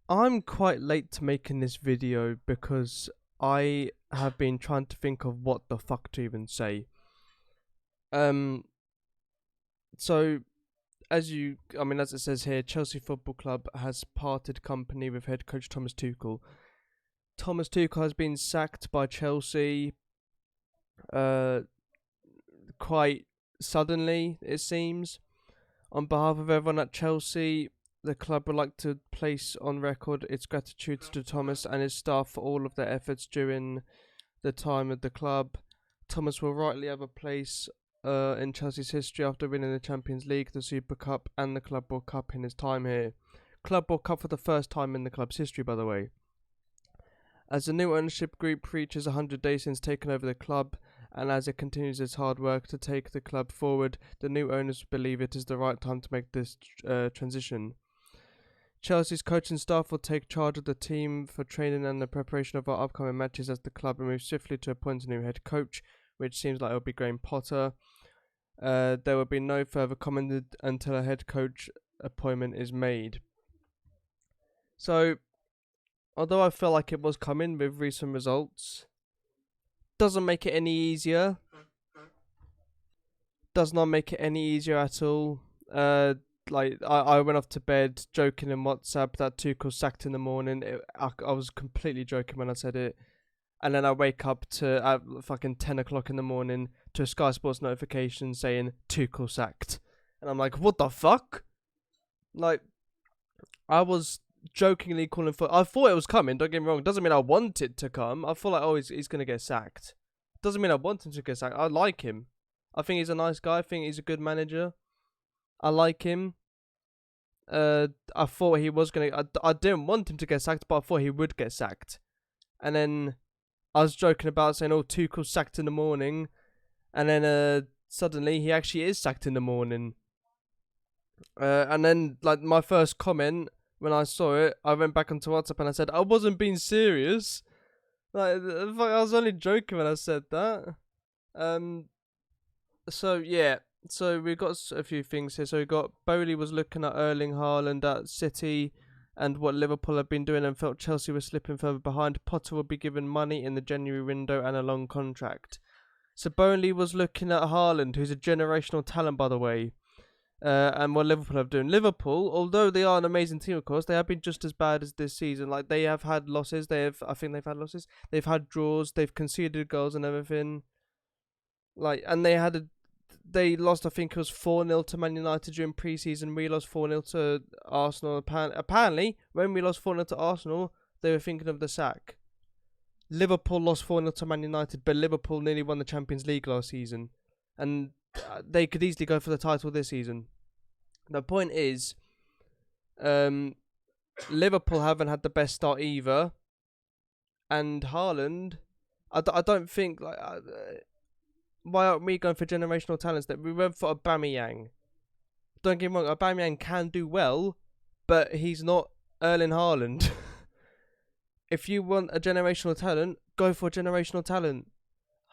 I'm quite late to making this video because I have been trying to think of what the fuck to even say. Um, so as it says here, Chelsea Football Club has parted company with head coach Thomas Tuchel. Thomas Tuchel has been sacked by Chelsea, uh, quite suddenly, it seems. On behalf of everyone at Chelsea, the club would like to place on record its gratitude to Thomas and his staff for all of their efforts during the time at the club. Thomas will rightly have a place in Chelsea's history after winning the Champions League, the Super Cup, and the Club World Cup in his time here. Club World Cup for the first time in the club's history, by the way. As the new ownership group reaches 100 days since taking over the club, and as it continues its hard work to take the club forward, the new owners believe it is the right time to make this transition. Chelsea's coaching staff will take charge of the team for training and the preparation of our upcoming matches as the club moves swiftly to appoint a new head coach, which seems like it will be Graham Potter. There will be no further comment until a head coach appointment is made. So, although I feel like it was coming with recent results, doesn't make it any easier. Does not make it any easier at all. I went off to bed joking in WhatsApp that Tuchel sacked in the morning. I was completely joking when I said it. And then I wake up to at fucking 10 o'clock in the morning to a Sky Sports notification saying Tuchel sacked. And I'm like, what the fuck? Like, I was jokingly calling for. I thought it was coming, don't get me wrong. Doesn't mean I want it to come. I feel like, he's going to get sacked. Doesn't mean I want him to get sacked. I like him. I think he's a nice guy. I think he's a good manager. I like him. I thought he was gonna. I didn't want him to get sacked, but I thought he would get sacked. And then I was joking about saying, "Oh, Tuchel sacked in the morning," and then suddenly he actually is sacked in the morning. And then like my first comment when I saw it, I went back onto WhatsApp and I said, "I wasn't being serious. Like I was only joking when I said that." So yeah, so we got a few things here. So we got Bowley was looking at Erling Haaland at City and what Liverpool have been doing and felt Chelsea was slipping further behind. Potter will be given money in the January window and a long contract. So Bowley was looking at Haaland, who's a generational talent, by the way, and what Liverpool have done. Liverpool, although they are an amazing team, of course, they have been just as bad as this season. Like they have had losses. I think they've had losses. They've had draws. They've conceded goals and everything. Like, and they lost. I think it was 4-0 to Man United during pre-season. We lost 4-0 to Arsenal. Apparently, when we lost 4-0 to Arsenal, they were thinking of the sack. Liverpool lost 4-0 to Man United, but Liverpool nearly won the Champions League last season, and they could easily go for the title this season. The point is, Liverpool haven't had the best start either, and Haaland, I don't think like. Why aren't we going for generational talents? That we went for Aubameyang. Don't get me wrong, Aubameyang can do well, but he's not Erling Haaland. If you want a generational talent, go for a generational talent.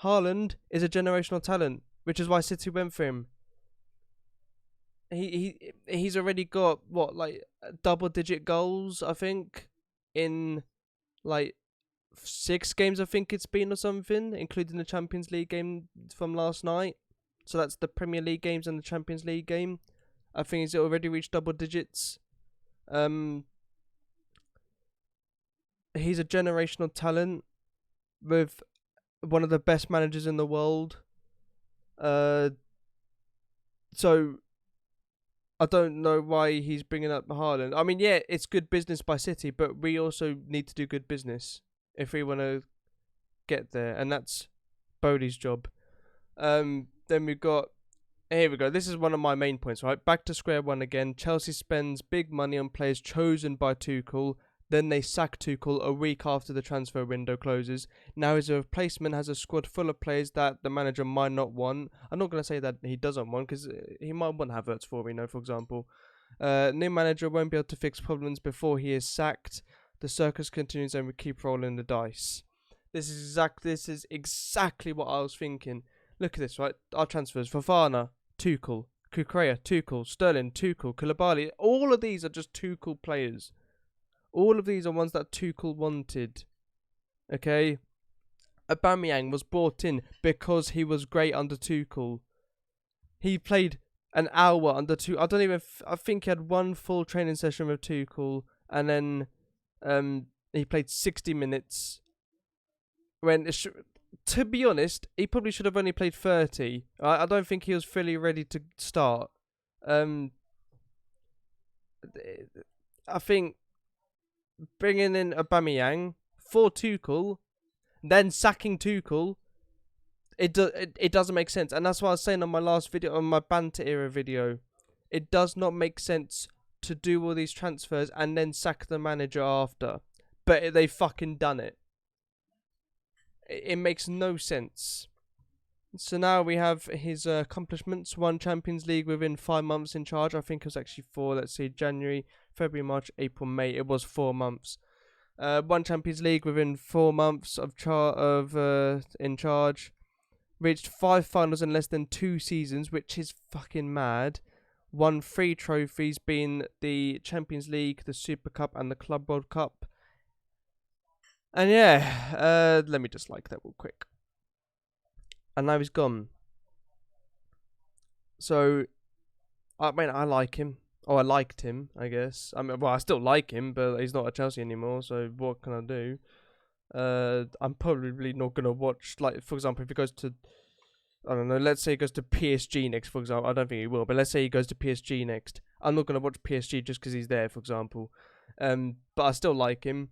Haaland is a generational talent, which is why City went for him. He's already got what, like double-digit goals, I think, in like 6 games I think it's been or something, including the Champions League game from last night. So that's the Premier League games and the Champions League game. I think he's already reached double digits. He's a generational talent with one of the best managers in the world. So I don't know why he's bringing up Haaland. I mean, yeah, it's good business by City, but we also need to do good business if we want to get there, and that's Bodie's job. Then we've got, here we go. This is one of my main points, right? Back to square one again. Chelsea spends big money on players chosen by Tuchel. Then they sack Tuchel a week after the transfer window closes. Now his replacement has a squad full of players that the manager might not want. I'm not going to say that he doesn't want, because he might want Havertz for, for example. New manager won't be able to fix problems before he is sacked. The circus continues and we keep rolling the dice. This is exactly what I was thinking. Look at this, right? Our transfers: Fofana, Tuchel; Kukurea, Tuchel; Sterling, Tuchel; Koulibaly. All of these are just Tuchel players. All of these are ones that Tuchel wanted. Okay? Aubameyang was brought in because he was great under Tuchel. He played an hour under Tuchel. I don't even. I think he had one full training session with Tuchel, and then he played 60 minutes. To be honest, he probably should have only played 30. I don't think he was fully ready to start. I think bringing in Aubameyang for Tuchel, then sacking Tuchel, it doesn't make sense. And that's what I was saying on my last video, on my banter era video. It does not make sense to do all these transfers and then sack the manager after. But they fucking done it. It makes no sense. So now we have his accomplishments. 1 Champions League within 5 months in charge. I think it was actually 4. Let's see, January, February, March, April, May. It was 4 months. 1 Champions League within 4 months of in charge. Reached 5 finals in less than 2 seasons, which is fucking mad. Won 3 trophies, being the Champions League, the Super Cup, and the Club World Cup. And yeah, let me just like that real quick. And now he's gone. So, I mean, I like him. Oh, I liked him, I guess. I mean, well, I still like him, but he's not at Chelsea anymore, so what can I do? I'm probably not going to watch, like, for example, if he goes to, I don't know, let's say he goes to PSG next, for example. I don't think he will, but let's say he goes to PSG next. I'm not going to watch PSG just because he's there, for example. But I still like him.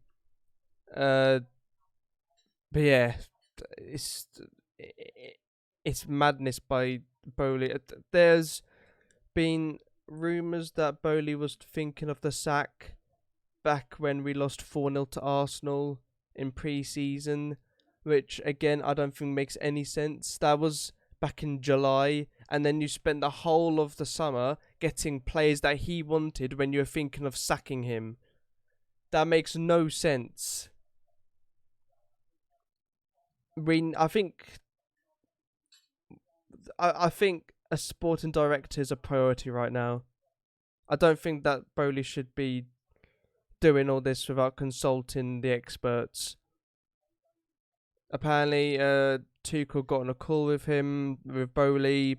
But yeah, it's madness by Bowley. There's been rumours that Bowley was thinking of the sack back when we lost 4-0 to Arsenal in pre-season, which again I don't think makes any sense. That was back in July, and then you spent the whole of the summer getting players that he wanted when you were thinking of sacking him. That makes no sense. I think a sporting director is a priority right now. I don't think that Bowley should be doing all this without consulting the experts. Apparently, Tuchel got on a call with Bowley,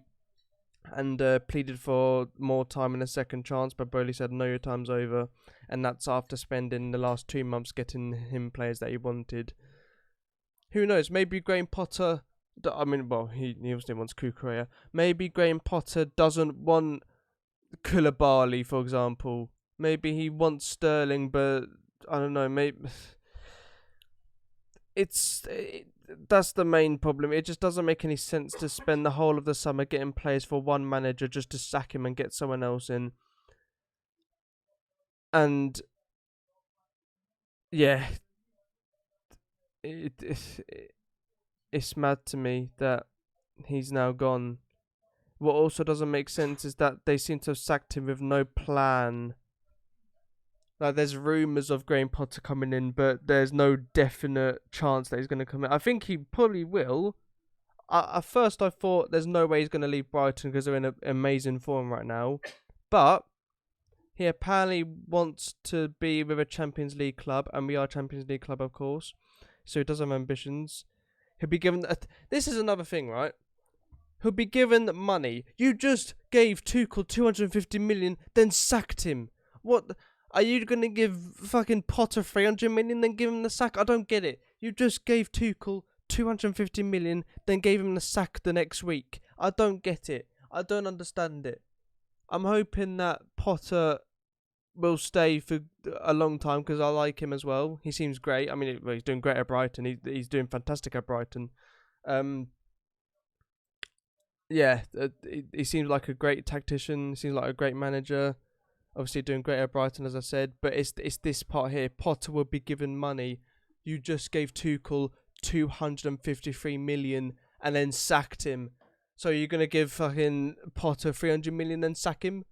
and pleaded for more time and a second chance, but Bowley said no, your time's over, and that's after spending the last 2 months getting him players that he wanted. Who knows? Maybe Graham Potter. I mean, well, he obviously wants Kukurea. Maybe Graham Potter doesn't want Koulibaly, for example. Maybe he wants Sterling, but I don't know. Maybe that's the main problem. It just doesn't make any sense to spend the whole of the summer getting players for one manager just to sack him and get someone else in. And yeah, it's mad to me that he's now gone. What also doesn't make sense is that they seem to have sacked him with no plan. Like, there's rumours of Graham Potter coming in, but there's no definite chance that he's going to come in. I think he probably will. At first I thought there's no way he's going to leave Brighton because they're in an amazing form right now. But he apparently wants to be with a Champions League club, and we are a Champions League club, of course. So he does have ambitions. He'll be given... This is another thing, right? He'll be given money. You just gave Tuchel 250 million, then sacked him. What? Are you going to give fucking Potter 300 million, then give him the sack? I don't get it. You just gave Tuchel 250 million, then gave him the sack the next week. I don't get it. I don't understand it. I'm hoping that Potter will stay for a long time because I like him as well. He seems great. I mean, he's doing great at Brighton. He's doing fantastic at Brighton. Yeah, he seems like a great tactician. He seems like a great manager. Obviously doing great at Brighton, as I said. But it's this part here. Potter will be given money. You just gave Tuchel 253 million and then sacked him. So you're going to give fucking Potter 300 million and sack him?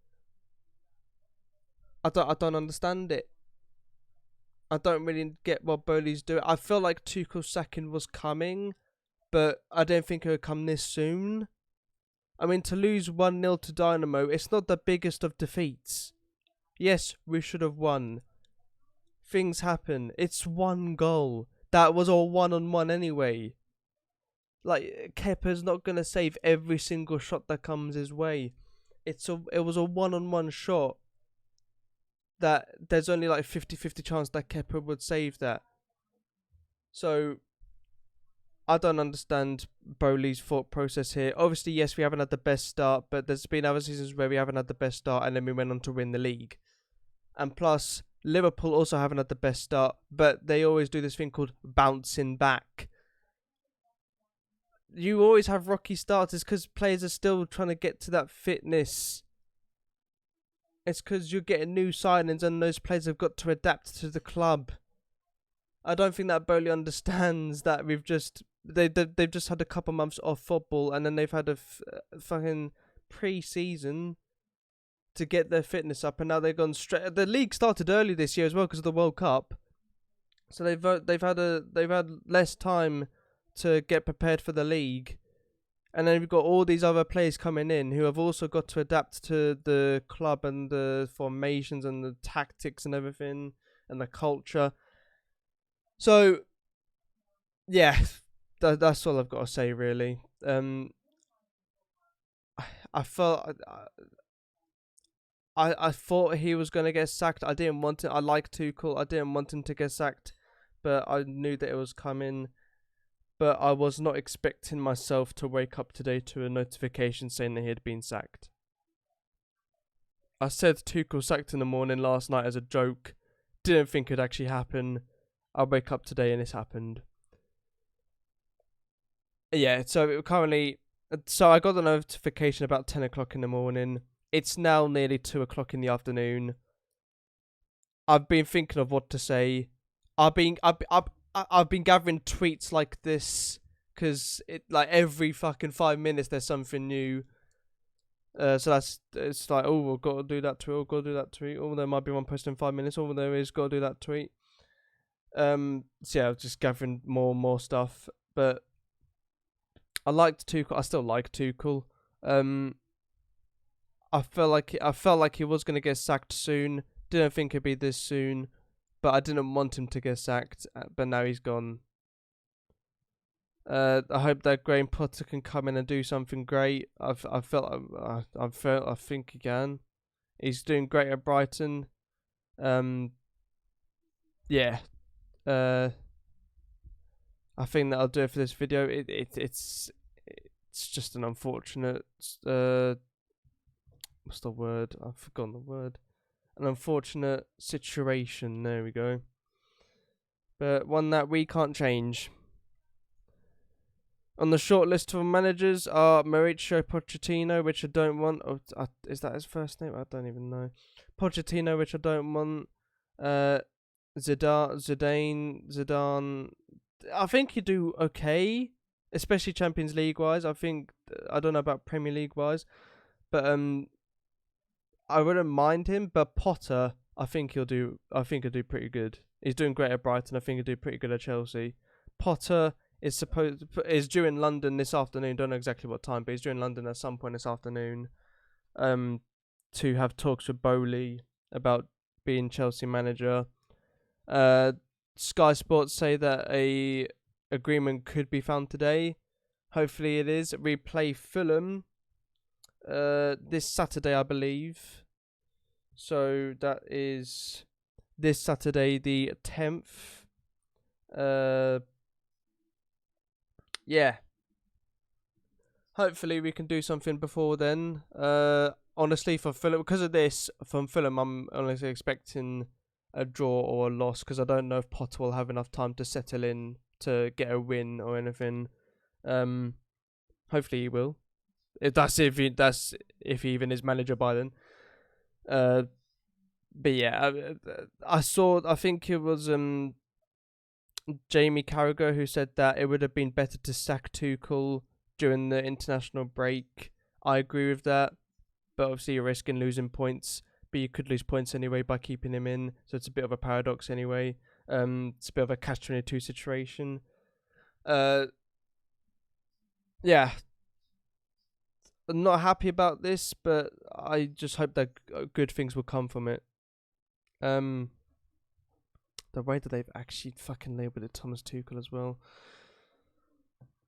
I don't understand it. I don't really get what Bowley's doing. I feel like Tuchel's sacking was coming, but I don't think it would come this soon. I mean, to lose 1-0 to Dynamo, it's not the biggest of defeats. Yes, we should have won. things happen. It's one goal. That was all 1-on-1 anyway. Like, Kepa's not gonna save every single shot that comes his way. It was a 1-on-1 shot that there's only like 50-50 chance that Kepa would save that. So I don't understand Bowley's thought process here. Obviously, yes, we haven't had the best start, but there's been other seasons where we haven't had the best start and then we went on to win the league. And plus, Liverpool also haven't had the best start, but they always do this thing called bouncing back. You always have rocky starts. It's because players are still trying to get to that fitness. It's because you're getting new signings and those players have got to adapt to the club. I don't think that Bowley understands that they've just had a couple months off football and then they've had a fucking pre-season to get their fitness up, and now they've gone straight. The league started early this year as well because of the World Cup, so they've had less time to get prepared for the league, and then we've got all these other players coming in who have also got to adapt to the club and the formations and the tactics and everything and the culture. So, yeah, that's all I've got to say really. I felt. I thought he was going to get sacked. I didn't want it. I like Tuchel. I didn't want him to get sacked, but I knew that it was coming. But I was not expecting myself to wake up today to a notification saying that he had been sacked. I said Tuchel sacked in the morning last night as a joke. Didn't think it'd actually happen. I wake up today and it's happened. Yeah, so I got the notification about 10 o'clock in the morning. It's now nearly 2 o'clock in the afternoon. I've been thinking of what to say. I've been gathering tweets like this because like every fucking 5 minutes there's something new. So it's like, oh, we've got to do that tweet. Oh, got to do that tweet. Oh, there might be one post in 5 minutes. Oh, there is, got to do that tweet. So yeah, I was just gathering more and more stuff. But I liked Tuchel. I still like Tuchel. I felt like he was gonna get sacked soon. Didn't think it'd be this soon, but I didn't want him to get sacked. But now he's gone. I hope that Graham Potter can come in and do something great. I think he can. He's doing great at Brighton. Yeah. I think that'll do it for this video. It's just an unfortunate. What's the word? I've forgotten the word. An unfortunate situation. There we go. But one that we can't change. On the short list of managers are Mauricio Pochettino, which I don't want. Oh, is that his first name? I don't even know. Pochettino, which I don't want. Zidane. I think he'd do okay, especially Champions League wise. I don't know about Premier League wise, but I wouldn't mind him. But Potter, I think he'll do pretty good. He's doing great at Brighton. I think he'll do pretty good at Chelsea. Potter is due in London this afternoon. Don't know exactly what time, but he's due in London at some point this afternoon. To have talks with Bowley about being Chelsea manager. Sky Sports say that a agreement could be found today. Hopefully it is. We play Fulham this Saturday, I believe. So that is this Saturday, the 10th. Yeah. Hopefully we can do something before then. Honestly, for Fulham, because of this, from Fulham, I'm honestly expecting a draw or a loss because I don't know if Potter will have enough time to settle in to get a win or anything. Hopefully he will. If he even is manager by then. But yeah, I think it was Jamie Carragher who said that it would have been better to sack Tuchel during the international break. I agree with that, but obviously you're risking losing points, but you could lose points anyway by keeping him in, so it's a bit of a paradox anyway. It's a bit of a catch-22 situation. Yeah, I'm not happy about this, but I just hope that good things will come from it. The way that they've actually fucking labelled it Thomas Tuchel as well.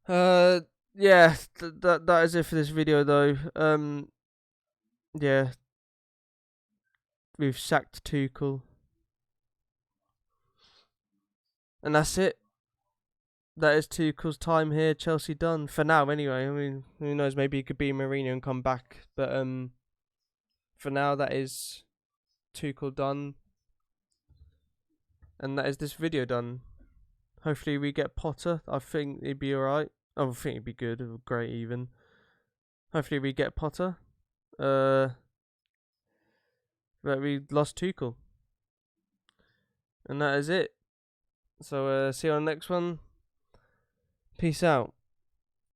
Yeah, that is it for this video though. Yeah, we've sacked Tuchel, and that's it. That is Tuchel's time here. Chelsea done for now, anyway. I mean, who knows? Maybe he could be Mourinho and come back, but for now, that is Tuchel done, and that is this video done. Hopefully, we get Potter. I think he'd be alright. I think he'd be good, or great even. Hopefully, we get Potter. But we lost Tuchel, and that is it. So see you on the next one. Peace out.